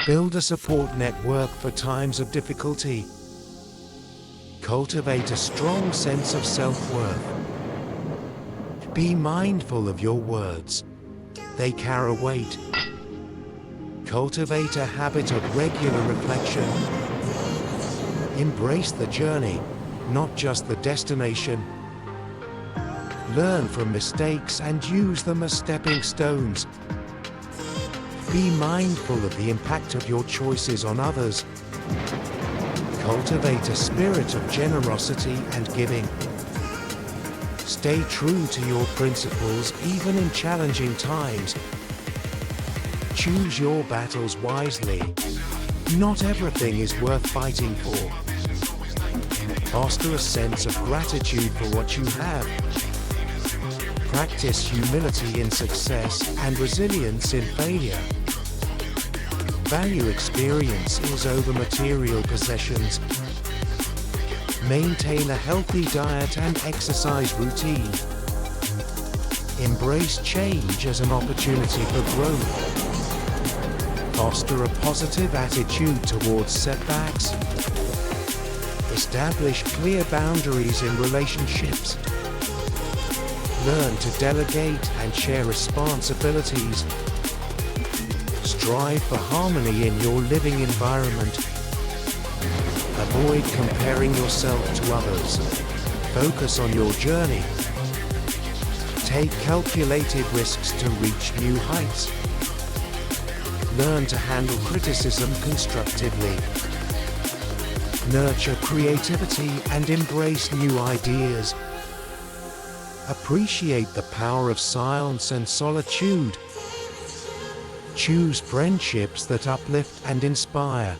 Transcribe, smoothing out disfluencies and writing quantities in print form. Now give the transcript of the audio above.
Build a support network for times of difficulty. Cultivate a strong sense of self-worth. Be mindful of your words. They carry weight. Cultivate a habit of regular reflection. Embrace the journey, not just the destination. Learn from mistakes and use them as stepping stones. Be mindful of the impact of your choices on others. Cultivate a spirit of generosity and giving. Stay true to your principles even in challenging times. Choose your battles wisely. Not everything is worth fighting for. Foster a sense of gratitude for what you have. Practice humility in success and resilience in failure. Value experiences over material possessions. Maintain a healthy diet and exercise routine. Embrace change as an opportunity for growth. Foster a positive attitude towards setbacks. Establish clear boundaries in relationships. Learn to delegate and share responsibilities. Strive for harmony in your living environment. Avoid comparing yourself to others. Focus on your journey. Take calculated risks to reach new heights. Learn to handle criticism constructively. Nurture creativity and embrace new ideas. Appreciate the power of silence and solitude. Choose friendships that uplift and inspire.